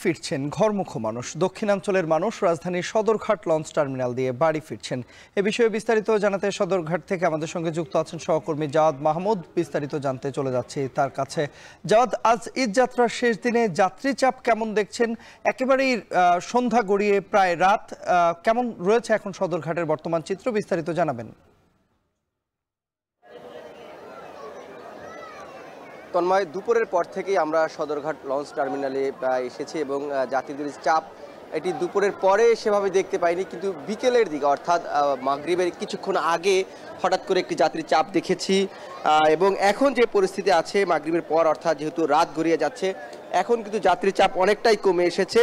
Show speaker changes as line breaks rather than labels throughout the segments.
ফিরছেন ঘরমুখো মানুষ। দক্ষিণাঞ্চলের মানুষ রাজধানীর সদরঘাট লঞ্চ টার্মিনাল দিয়ে বাড়ি ফিরছেন। এ বিষয়ে বিস্তারিত জানাতে সদরঘাট থেকে আমাদের সঙ্গে যুক্ত আছেন সহকর্মী জাওয়াদ মাহমুদ। বিস্তারিত জানতে চলে যাচ্ছি তার কাছে। জাওয়াদ, আজ ঈদ যাত্রার শেষ দিনে যাত্রী চাপ কেমন দেখছেন? একেবারেই সন্ধ্যা গড়িয়ে প্রায় রাত, কেমন রয়েছে এখন সদরঘাটের বর্তমান চিত্র? বিস্তারিত জানাবেন।
তন্ময়, দুপুরের পর থেকেই আমরা সদরঘাট লঞ্চ টার্মিনালে এসেছি এবং যাত্রীদের চাপ এটি দুপুরের পরে সেভাবে দেখতে পাইনি, কিন্তু বিকেলের দিকে অর্থাৎ মাগরিবের কিছুক্ষণ আগে হঠাৎ করে একটি যাত্রীর চাপ দেখেছি। এবং এখন যে পরিস্থিতি আছে মাগরিবের পর, অর্থাৎ যেহেতু রাত গড়িয়ে যাচ্ছে, এখন কিন্তু যাত্রীর চাপ অনেকটাই কমে এসেছে।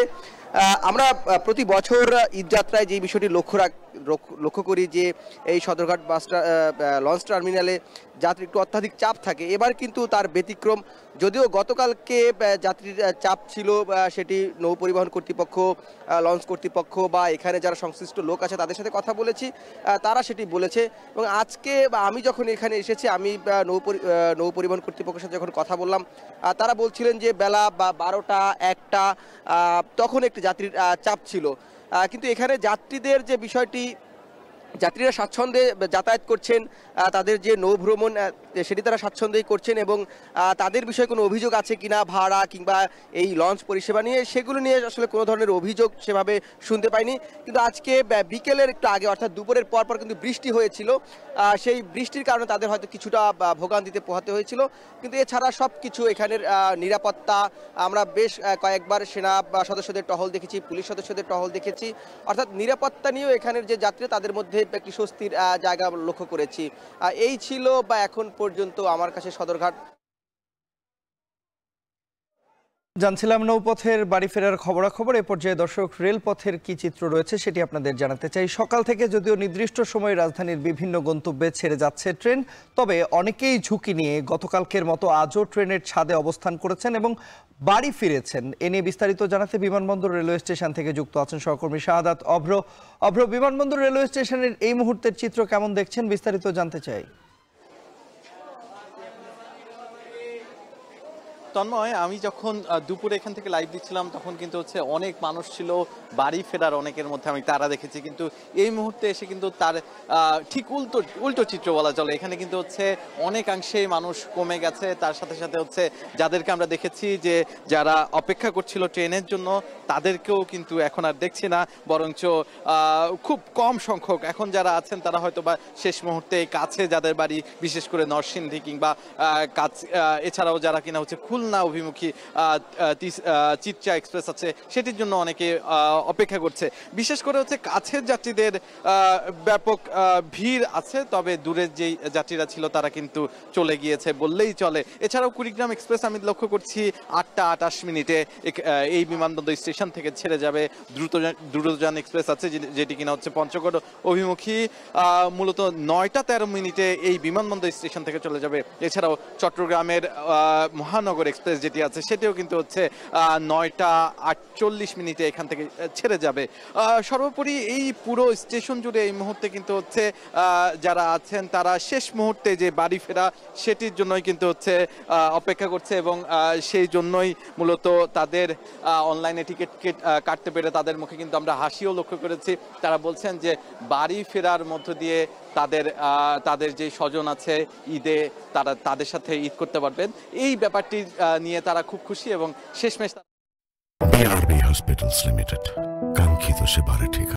আমরা প্রতি বছর ঈদযাত্রায় যে বিষয়টি লক্ষ্য করি যে এই সদরঘাট লঞ্চ টার্মিনালে যাত্রী একটু অত্যাধিক চাপ থাকে। এবার কিন্তু তার ব্যতিক্রম। যদিও গতকালকে যাত্রীর চাপ ছিল, সেটি নৌ পরিবহন কর্তৃপক্ষ, লঞ্চ কর্তৃপক্ষ বা এখানে যারা সংশ্লিষ্ট লোক আছে তাদের সাথে কথা বলেছি, তারা সেটি বলেছে। এবং আজকে আমি যখন এখানে এসেছি, আমি নৌ পরিবহন কর্তৃপক্ষের সাথে যখন কথা বললাম, তারা বলছিলেন যে বেলা 12টা 1টা তখন একটি যাত্রীর চাপ ছিল। কিন্তু এখানে যাত্রীদের যে বিষয়টি, যাত্রীরা স্বাচ্ছন্দ্যে যাতায়াত করছেন, তাদের যে নৌ ভ্রমণ সেটি তারা স্বাচ্ছন্দ্যেই করছেন এবং তাদের বিষয়ে কোনো অভিযোগ আছে কিনা ভাড়া কিংবা এই লঞ্চ পরিষেবা নিয়ে, সেগুলো নিয়ে আসলে কোনো ধরনের অভিযোগ সেভাবে শুনতে পাইনি। কিন্তু আজকে বিকেলের একটু আগে অর্থাৎ দুপুরের পর কিন্তু বৃষ্টি হয়েছিল, সেই বৃষ্টির কারণে তাদের হয়তো কিছুটা ভোগান্তিতে পোহাতে হয়েছিল। কিন্তু এছাড়া সব কিছু এখানের নিরাপত্তা, আমরা বেশ কয়েকবার সেনা সদস্যদের টহল দেখেছি, পুলিশ সদস্যদের টহল দেখেছি, অর্থাৎ নিরাপত্তা নিয়েও এখানের যে যাত্রী তাদের মধ্যে একটি স্বস্তির জায়গা লক্ষ্য করেছি। এই ছিল বা এখন পর্যন্ত আমার কাছে সদরঘাট।
জানছিলাম নৌপথের বাড়ি ফেরার খবরাখবর। এ পর্যায়ে দর্শক, রেলপথের কি চিত্র রয়েছে সেটি আপনাদের জানাতে চাই। সকাল থেকে যদিও নির্দিষ্ট সময়ে রাজধানীর বিভিন্ন গন্তব্যে ছেড়ে যাচ্ছে ট্রেন, তবে অনেকেই ঝুঁকি নিয়ে গতকালকের মতো আজও ট্রেনের ছাদে অবস্থান করেছেন এবং বাড়ি ফিরেছেন। এ নিয়ে বিস্তারিত জানাতে বিমানবন্দর রেলওয়ে স্টেশন থেকে যুক্ত আছেন সহকর্মী শাহাদাত অভ্র। বিমানবন্দর রেলওয়ে স্টেশনের এই মুহূর্তের চিত্র কেমন দেখছেন? বিস্তারিত জানতে চাই।
তন্ময়, আমি যখন দুপুরে এখান থেকে লাইভ দিচ্ছিলাম তখন কিন্তু অনেক মানুষ ছিল, বাড়ি ফেরার অনেকের মধ্যে আমি তারা দেখেছি। কিন্তু এই মুহূর্তে এসে কিন্তু তার ঠিক উল্টো চিত্র বলা চলে। এখানে কিন্তু অনেকাংশেই মানুষ কমে গেছে। তার সাথে সাথে যাদেরকে আমরা দেখেছি যে যারা অপেক্ষা করছিল ট্রেনের জন্য, তাদেরকেও কিন্তু এখন আর দেখছি না, বরঞ্চ খুব কম সংখ্যক এখন যারা আছেন তারা হয়তো বা শেষ মুহূর্তে কাছে যাদের বাড়ি, বিশেষ করে নরসিংদী কিংবা এছাড়াও যারা কিনা খুলনা অভিমুখী চিত্রা এক্সপ্রেস আছে, সেটির জন্য অনেকে অপেক্ষা করছে। বিশেষ করে কাছের যাত্রীদের ব্যাপক ভিড় আছে, তবে দূরের যেই যাত্রীরা ছিল তারা কিন্তু চলে গিয়েছে বললেই চলে। এছাড়াও কুড়িগ্রাম এক্সপ্রেস আমি লক্ষ্য করছি 8টা 28 মিনিটে এই বিমানবন্দর স্টেশন থেকে ছেড়ে যাবে। দ্রুতযান এক্সপ্রেস আছে যেটি কিনা পঞ্চগড় অভিমুখী, মূলত 9টা 13 মিনিটে এই বিমানবন্দর স্টেশন থেকে চলে যাবে। এছাড়াও চট্টগ্রামের মহানগর এক্সপ্রেস যেটি আছে সেটিও কিন্তু 9টা 48 মিনিটে এখান থেকে ছেড়ে যাবে। সর্বোপরি এই পুরো স্টেশন জুড়ে এই মুহূর্তে কিন্তু যারা আছেন তারা শেষ মুহূর্তে যে বাড়ি ফেরা সেটির জন্যই কিন্তু অপেক্ষা করছে এবং সেই জন্যই মূলত তাদের অনলাইনে টিকিট কাটতে পেরে তাদের মুখে কিন্তু আমরা হাসিও লক্ষ্য করেছি। তারা বলছেন যে বাড়ি ফেরার মধ্য দিয়ে তাদের যে স্বজন আছে ঈদে তাদের সাথে ঈদ করতে পারবেন, এই ব্যাপারটি নিয়ে তারা খুব খুশি এবং শেষমেশ
BRB হসপিটালস লিমিটেড, কাঙ্ক্ষিত সেবার ঠিকানা।